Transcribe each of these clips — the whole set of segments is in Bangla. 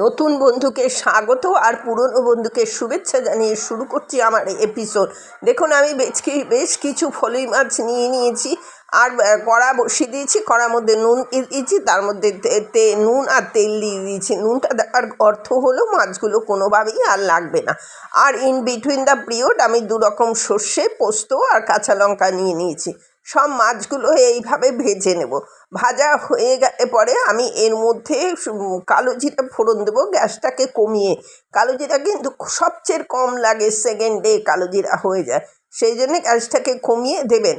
নতুন বন্ধুকে স্বাগত আর পুরনো বন্ধুকে শুভেচ্ছা জানিয়ে শুরু করছি আমার এপিসোড। দেখুন আমি বেশ কিছু ফলই মাছ নিয়ে নিয়েছি আর কড়া বসিয়ে দিয়েছি। কড়ার মধ্যে নুন দিয়েছি, তার মধ্যে নুন আর তেল দিয়ে দিয়েছি। নুনটা দেওয়ার অর্থ হলো মাছগুলো কোনোভাবেই আর লাগবে না। আর ইন বিটুইন দ্য পিরিয়ড আমি 2 রকম সর্ষে, পোস্ত আর কাঁচা লঙ্কা নিয়ে নিয়েছি। সব মাছগুলো এইভাবে ভেজে নেব। ভাজা হয়ে গেলে পরে আমি এর মধ্যে কালো জিরা ফোড়ন দেবো, গ্যাসটাকে কমিয়ে। কালো জিরা কিন্তু সবচেয়ে কম লাগে, সেকেন্ডে কালো জিরা হয়ে যায়, সেই জন্যে গ্যাসটাকে কমিয়ে দেবেন।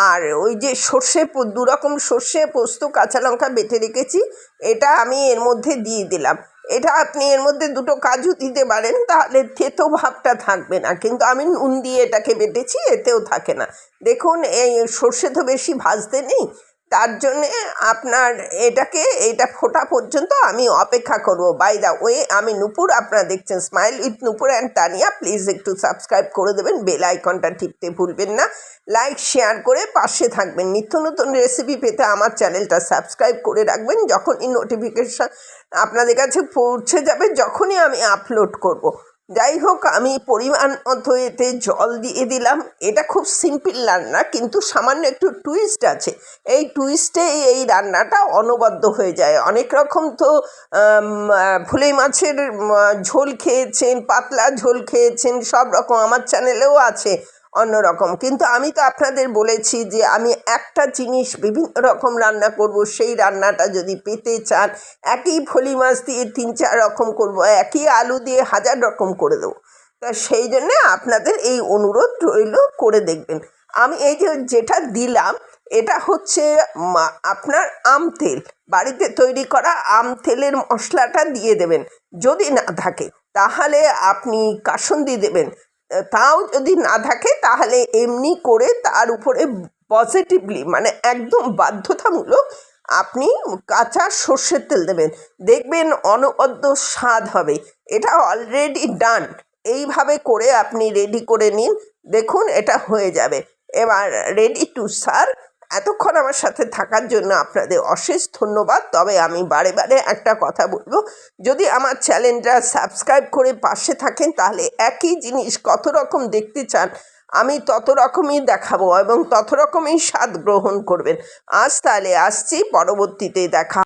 আর ওই যে সর্ষে 2 রকম সর্ষে, পোস্ত, কাঁচা লঙ্কা বেটে রেখেছি, এটা আমি এর মধ্যে দিয়ে দিলাম। এটা আপনি এর মধ্যে 2টো কাজু দিতে পারেন, তাহলে থেতো ভাবটা থাকবে না, কিন্তু আমি নুন দিয়ে এটাকে বেটেছি, এতেও থাকে না। দেখুন এই সর্ষে তো বেশি ভাজতে নেই, তার জন্যে আপনার এটা ফোটা পর্যন্ত আমি অপেক্ষা করব। বাই দ্য ওয়ে, আমি নূপুর, আপনারা দেখছেন smile with Nupur and Tania. Please একটু সাবস্ক্রাইব করে দেবেন, বেল আইকনটা টিপতে ভুলবেন না। লাইক শেয়ার করে পাশে থাকবেন। নিত্য নতুন রেসিপি পেতে আমার চ্যানেলটা সাবস্ক্রাইব করে রাখবেন, যখনই নোটিফিকেশান আপনাদের কাছে পৌঁছে যাবে, যখনই আমি আপলোড করব। যাই হোক, আমি পরিমাণ মতো এতে জল দিয়ে দিলাম। এটা খুব সিম্পল রান্না, কিন্তু সামান্য একটু টুইস্ট আছে। এই টুইস্টে এই রান্নাটা অনবদ্য হয়ে যায়। অনেক রকম তো ভুলে মাছের ঝোল খেয়েছেন, পাতলা ঝোল খেয়েছেন, সব রকম আমার চ্যানেলেও আছে অন্যরকম। কিন্তু আমি তো আপনাদের বলেছি যে আমি একটা জিনিস বিভিন্ন রকম রান্না করব। সেই রান্নাটা যদি পেতে চান, একই ফলি মাছ দিয়ে 3-4 রকম করব, একই আলু দিয়ে 1000 রকম করে দেবো। তা সেই জন্যে আপনাদের এই অনুরোধ রইল, করে দেখবেন। আমি এই যেটা দিলাম, এটা হচ্ছে আপনার আম তেল, বাড়িতে তৈরি করা আম তেলের মশলাটা দিয়ে দেবেন। যদি না থাকে তাহলে আপনি কাসুন্দি দেবেন, তাও যদি না থাকে তাহলে এমনি করে তার উপরে পজিটিভলি, মানে একদম বাধ্যতামূলক আপনি কাঁচা সর্ষের তেল দেবেন। দেখবেন অনবদ্য স্বাদ হবে। এটা অলরেডি ডান। এইভাবে করে আপনি রেডি করে নিন, দেখুন এটা হয়ে যাবে। এবার রেডি টু সার্ভ। এতক্ষণ আমার সাথে থাকার জন্য আপনাদের অশেষ ধন্যবাদ। তবে আমি বারে বারে একটা কথা বলবো, যদি আমার চ্যানেলটা সাবস্ক্রাইব করে পাশে থাকেন, তাহলে একই জিনিস কত রকম দেখতে চান আমি তত রকমই দেখাবো এবং তত রকমই স্বাদ গ্রহণ করবেন। আজ তাহলে আসছি, পরবর্তীতে দেখা।